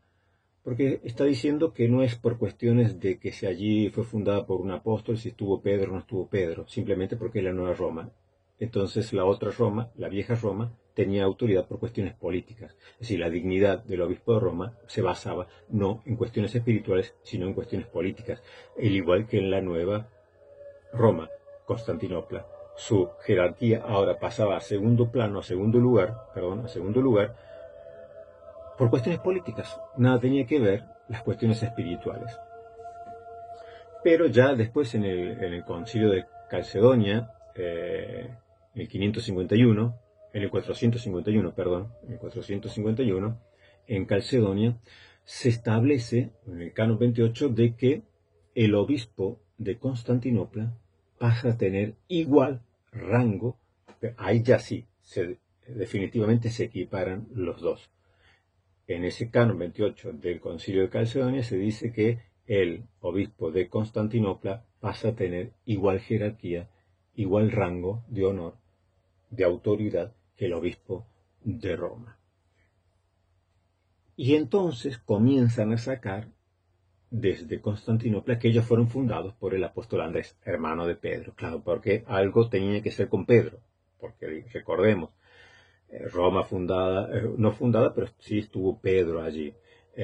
Porque está diciendo que no es por cuestiones de que si allí fue fundada por un apóstol, si estuvo Pedro o no estuvo Pedro, simplemente porque es la nueva Roma. Entonces la otra Roma, la vieja Roma, tenía autoridad por cuestiones políticas. Es decir, la dignidad del obispo de Roma se basaba no en cuestiones espirituales, sino en cuestiones políticas. Al igual que en la nueva Roma, Constantinopla. Su jerarquía ahora pasaba a segundo plano, a segundo lugar, por cuestiones políticas. Nada tenía que ver las cuestiones espirituales. Pero ya después en el concilio de Calcedonia, en el 551, en el 451, en Calcedonia, se establece en el canon 28 de que el obispo de Constantinopla pasa a tener igual rango, ahí ya sí, definitivamente se equiparan los dos. En ese canon 28 del concilio de Calcedonia se dice que el obispo de Constantinopla pasa a tener igual jerarquía, igual rango de honor, de autoridad que el obispo de Roma. Y entonces comienzan a sacar desde Constantinopla que ellos fueron fundados por el apóstol Andrés, hermano de Pedro. Claro, porque algo tenía que ser con Pedro, porque recordemos, Roma fundada, no fundada, pero sí estuvo Pedro allí.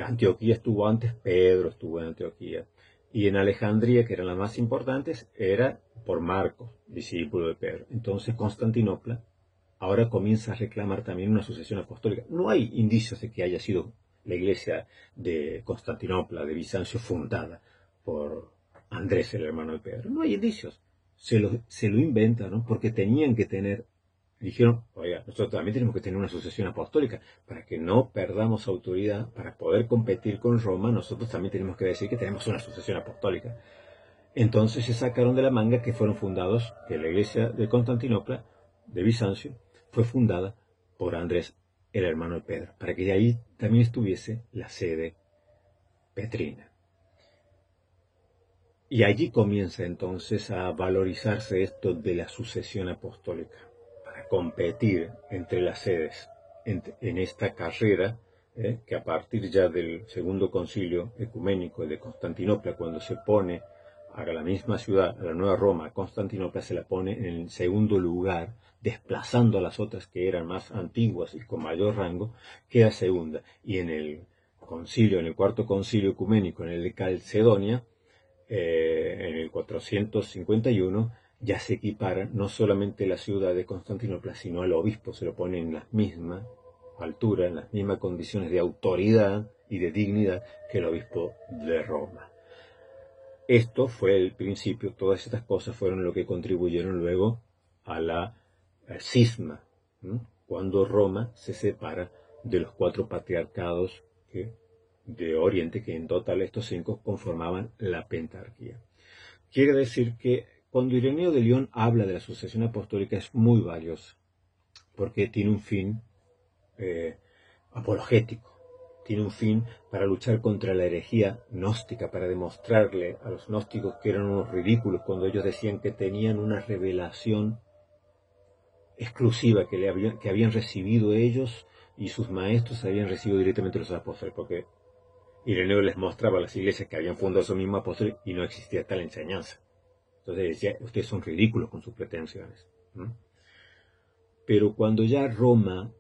Antioquía estuvo antes, Pedro estuvo en Antioquía. Y en Alejandría, que eran las más importantes, era por Marcos, discípulo de Pedro. Entonces Constantinopla ahora comienza a reclamar también una sucesión apostólica. No hay indicios de que haya sido la iglesia de Constantinopla, de Bizancio, fundada por Andrés, el hermano de Pedro. No hay indicios. Se lo inventan, ¿no? Porque tenían que tener. Dijeron, oiga, nosotros también tenemos que tener una sucesión apostólica para que no perdamos autoridad, para poder competir con Roma, nosotros también tenemos que decir que tenemos una sucesión apostólica. Entonces se sacaron de la manga que fueron fundados, que la iglesia de Constantinopla, de Bizancio, fue fundada por Andrés, el hermano de Pedro, para que de ahí también estuviese la sede petrina. Y allí comienza entonces a valorizarse esto de la sucesión apostólica, para competir entre las sedes en esta carrera, que a partir ya del segundo concilio ecuménico de Constantinopla, cuando se pone a la misma ciudad, a la nueva Roma, Constantinopla se la pone en el segundo lugar, desplazando a las otras que eran más antiguas y con mayor rango, queda segunda. Y en el cuarto concilio ecuménico, en el de Calcedonia, en el 451, ya se equipara no solamente la ciudad de Constantinopla, sino al obispo, se lo pone en la misma altura, en las mismas condiciones de autoridad y de dignidad que el obispo de Roma. Esto fue el principio, todas estas cosas fueron lo que contribuyeron luego a la cisma, cuando Roma se separa de los 4 patriarcados de Oriente, que en total estos 5 conformaban la pentarquía. Quiere decir que cuando Ireneo de León habla de la sucesión apostólica es muy valioso, porque tiene un fin apologético, tiene un fin para luchar contra la herejía gnóstica, para demostrarle a los gnósticos que eran unos ridículos cuando ellos decían que tenían una revelación exclusiva que habían recibido ellos y sus maestros habían recibido directamente los apóstoles, porque Ireneo les mostraba a las iglesias que habían fundado esos mismos apóstoles y no existía tal enseñanza. Entonces decía, ustedes son ridículos con sus pretensiones. Pero cuando ya Roma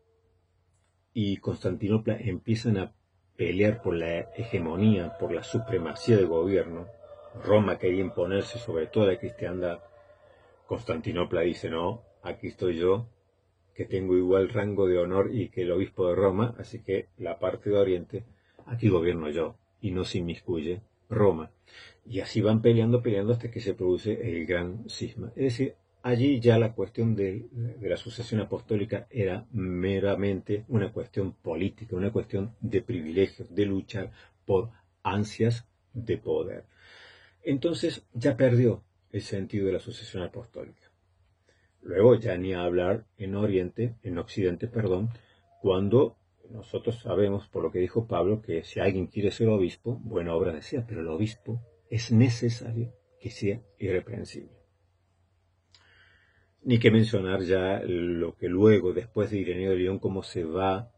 y Constantinopla empiezan a pelear por la hegemonía, por la supremacía del gobierno, Roma quería imponerse sobre toda la cristiandad, Constantinopla dice, no, aquí estoy yo, que tengo igual rango de honor y que el obispo de Roma, así que la parte de Oriente, aquí gobierno yo, y no se inmiscuye Roma. Y así van peleando hasta que se produce el gran cisma. Es decir, allí ya la cuestión de la sucesión apostólica era meramente una cuestión política, una cuestión de privilegios, de luchar por ansias de poder. Entonces ya perdió el sentido de la sucesión apostólica. Luego ya ni a hablar en Occidente, cuando nosotros sabemos, por lo que dijo Pablo, que si alguien quiere ser obispo, buena obra desea, pero el obispo es necesario que sea irreprensible. Ni que mencionar ya lo que luego, después de Ireneo de León, cómo se va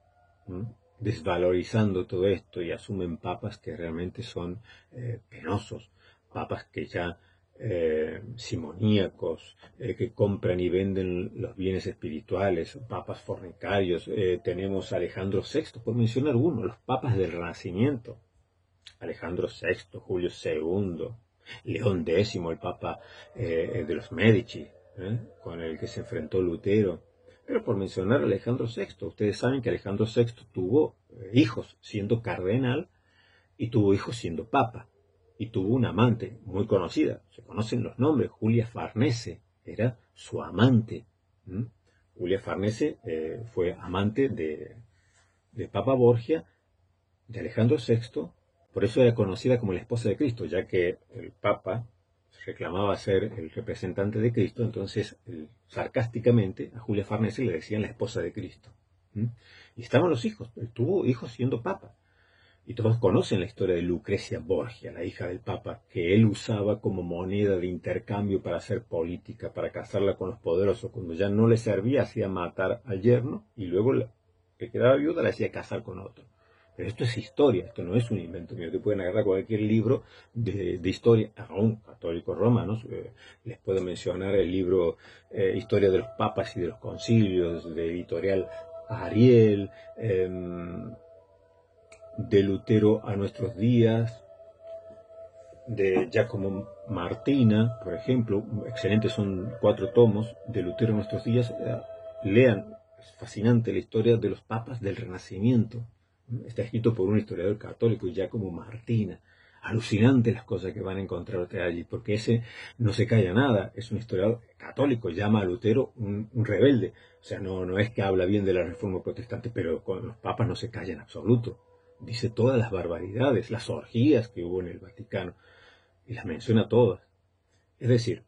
desvalorizando todo esto y asumen papas que realmente son penosos, papas que ya simoníacos, que compran y venden los bienes espirituales, papas fornicarios. Tenemos a Alejandro VI, por mencionar uno, los papas del Renacimiento. Alejandro VI, Julio II, León X, el papa de los Medici, con el que se enfrentó Lutero. Pero por mencionar a Alejandro VI, ustedes saben que Alejandro VI tuvo hijos siendo cardenal y tuvo hijos siendo papa. Y tuvo una amante muy conocida, se conocen los nombres, Julia Farnese, era su amante. Julia Farnese fue amante de Papa Borgia, de Alejandro VI, por eso era conocida como la esposa de Cristo, ya que el Papa reclamaba ser el representante de Cristo, entonces sarcásticamente a Julia Farnese le decían la esposa de Cristo. Y estaban los hijos, él tuvo hijos siendo Papa. Y todos conocen la historia de Lucrecia Borgia, la hija del Papa, que él usaba como moneda de intercambio para hacer política, para casarla con los poderosos. Cuando ya no le servía, hacía matar al yerno y luego que quedaba viuda la hacía casar con otro. Pero esto es historia, esto no es un invento mío. Te pueden agarrar cualquier libro de historia, aún católicos romanos. Les puedo mencionar el libro Historia de los Papas y de los Concilios, de editorial Ariel, de Lutero a nuestros días, de Giacomo Martina, por ejemplo. Excelentes, son 4 tomos de Lutero a nuestros días. Lean, es fascinante la historia de los papas del Renacimiento. Está escrito por un historiador católico, Giacomo Martina. Alucinante las cosas que van a encontrar allí, porque ese no se calla nada, es un historiador católico, llama a Lutero un rebelde. O sea, no es que habla bien de la reforma protestante, pero con los papas no se calla en absoluto. Dice todas las barbaridades, las orgías que hubo en el Vaticano, y las menciona todas. Es decir,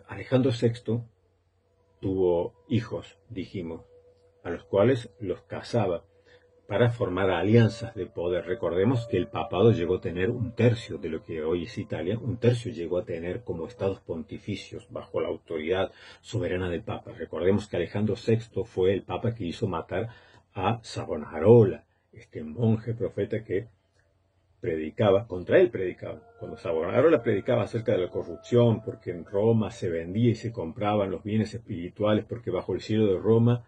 Alejandro VI tuvo hijos, dijimos, a los cuales los casaba para formar alianzas de poder. Recordemos que el papado llegó a tener 1/3 de lo que hoy es Italia, 1/3 llegó a tener como estados pontificios bajo la autoridad soberana del Papa. Recordemos que Alejandro VI fue el Papa que hizo matar a Savonarola, este monje profeta que predicaba, contra él predicaba. Cuando Savonarola predicaba acerca de la corrupción, porque en Roma se vendía y se compraban los bienes espirituales, porque bajo el cielo de Roma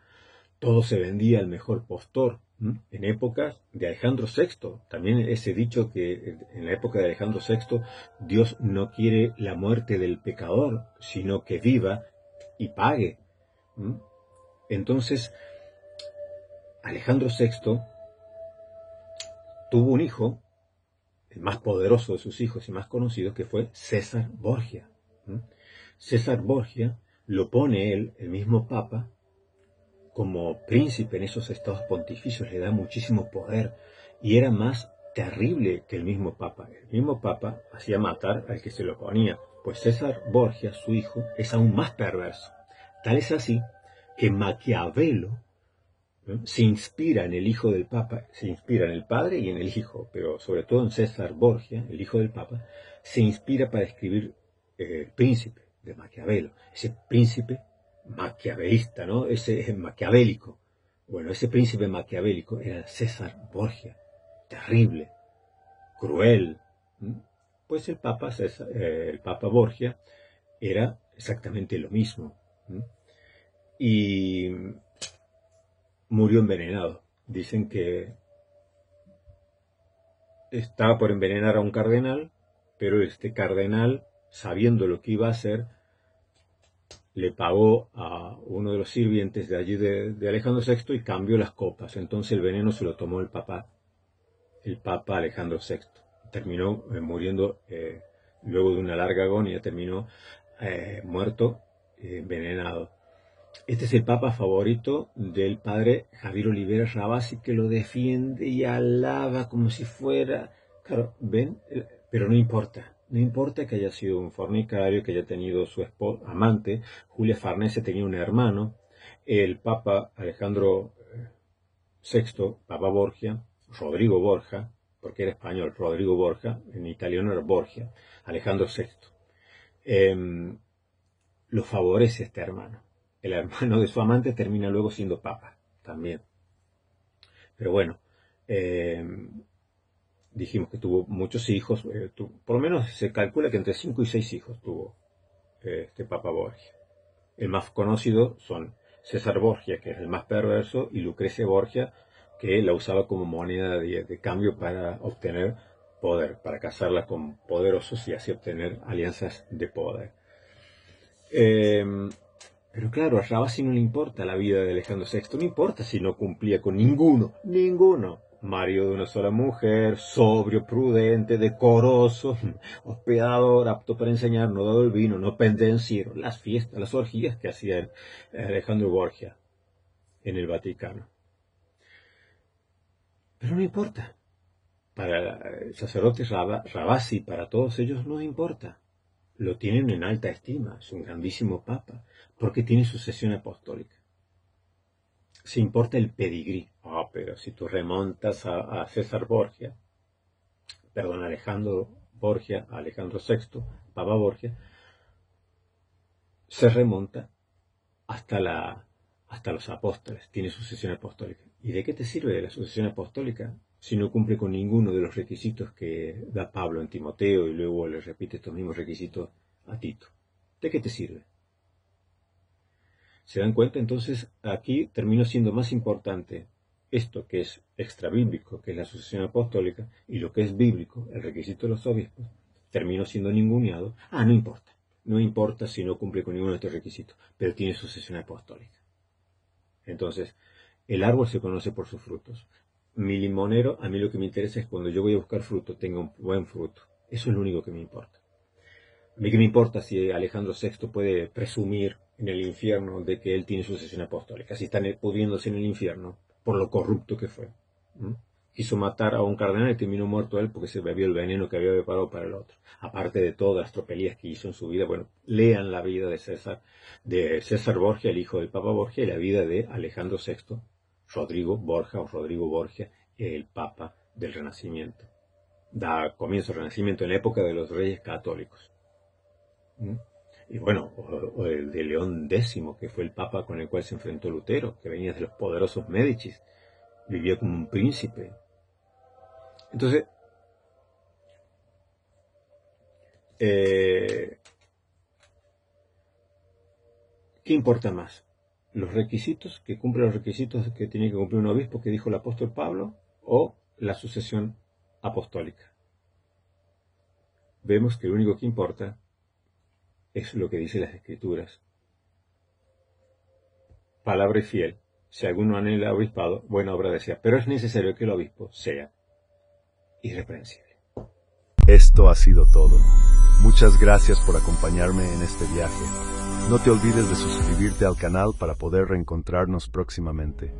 todo se vendía al mejor postor. En épocas de Alejandro VI, también ese dicho que en la época de Alejandro VI, Dios no quiere la muerte del pecador, sino que viva y pague. Entonces, Alejandro VI tuvo un hijo, el más poderoso de sus hijos y más conocido, que fue César Borgia. César Borgia lo pone él, el mismo Papa, como príncipe en esos estados pontificios, le da muchísimo poder y era más terrible que el mismo Papa. El mismo Papa hacía matar al que se lo ponía, pues César Borgia, su hijo, es aún más perverso. Tal es así que Maquiavelo se inspira en el hijo del Papa, se inspira en el padre y en el hijo, pero sobre todo en César Borgia, el hijo del Papa, se inspira para escribir El Príncipe de Maquiavelo, ese príncipe maquiavelista, ¿no? Ese maquiavélico. Bueno, ese príncipe maquiavélico era César Borgia, terrible, cruel. Pues el Papa Borgia era exactamente lo mismo. Y murió envenenado. Dicen que estaba por envenenar a un cardenal, pero este cardenal, sabiendo lo que iba a hacer, le pagó a uno de los sirvientes de allí de Alejandro VI y cambió las copas. Entonces el veneno se lo tomó el Papa Alejandro VI. Terminó muriendo, luego de una larga agonía, terminó muerto, envenenado. Este es el Papa favorito del padre Javier Olivera Rabasi, que lo defiende y alaba como si fuera... Claro, ven, pero no importa. No importa que haya sido un fornicario, que haya tenido su amante. Julia Farnese tenía un hermano. El Papa Alejandro VI, Papa Borgia, Rodrigo Borja, porque era español, Rodrigo Borja, en italiano era Borgia, Alejandro VI. lo favorece este hermano. El hermano de su amante termina luego siendo papa también. Pero bueno, dijimos que tuvo muchos hijos, por lo menos se calcula que entre 5 y 6 hijos tuvo este Papa Borgia. El más conocido son César Borgia, que es el más perverso, y Lucrecia Borgia, que la usaba como moneda de cambio para obtener poder, para casarla con poderosos y así obtener alianzas de poder. Pero claro, a Ravasi no le importa la vida de Alejandro VI, no importa si no cumplía con ninguno. Marido de una sola mujer, sobrio, prudente, decoroso, hospedador, apto para enseñar, no dado el vino, no pendenciero, las fiestas, las orgías que hacía Alejandro Borgia en el Vaticano. Pero no importa. Para el sacerdote Ravasi, para todos ellos no importa. Lo tienen en alta estima, es un grandísimo papa, porque tiene sucesión apostólica. Se importa el pedigrí. Pero si tú remontas a César Borgia, perdón, Alejandro Borgia, Alejandro VI, Papa Borgia, se remonta hasta los apóstoles, tiene sucesión apostólica. ¿Y de qué te sirve la sucesión apostólica si no cumple con ninguno de los requisitos que da Pablo en Timoteo y luego le repite estos mismos requisitos a Tito? ¿De qué te sirve? ¿Se dan cuenta? Entonces aquí terminó siendo más importante esto que es extrabíblico, que es la sucesión apostólica, y lo que es bíblico, el requisito de los obispos, terminó siendo ninguneado. No importa. No importa si no cumple con ninguno de estos requisitos, pero tiene sucesión apostólica. Entonces, el árbol se conoce por sus frutos. Mi limonero, a mí lo que me interesa es cuando yo voy a buscar fruto, tenga un buen fruto. Eso es lo único que me importa. A mí que me importa si Alejandro VI puede presumir en el infierno de que él tiene sucesión apostólica, si está pudriéndose en el infierno por lo corrupto que fue. Quiso matar a un cardenal y terminó muerto él porque se bebió el veneno que había preparado para el otro. Aparte de todas las tropelías que hizo en su vida, bueno, lean la vida de César Borgia, el hijo del Papa Borgia, y la vida de Alejandro VI, Rodrigo Borgia o Rodrigo Borgia, el Papa del Renacimiento. Da comienzo al Renacimiento en la época de los Reyes Católicos. Y bueno, o el de León X, que fue el papa con el cual se enfrentó Lutero, que venía de los poderosos Médicis, vivía como un príncipe. Entonces, ¿qué importa más? ¿Los requisitos, que cumple los requisitos que tiene que cumplir un obispo, que dijo el apóstol Pablo, o la sucesión apostólica? Vemos que lo único que importa es lo que dicen las Escrituras. Palabra y fiel. Si alguno anhela obispado, buena obra desea. Pero es necesario que el obispo sea irreprensible. Esto ha sido todo. Muchas gracias por acompañarme en este viaje. No te olvides de suscribirte al canal para poder reencontrarnos próximamente.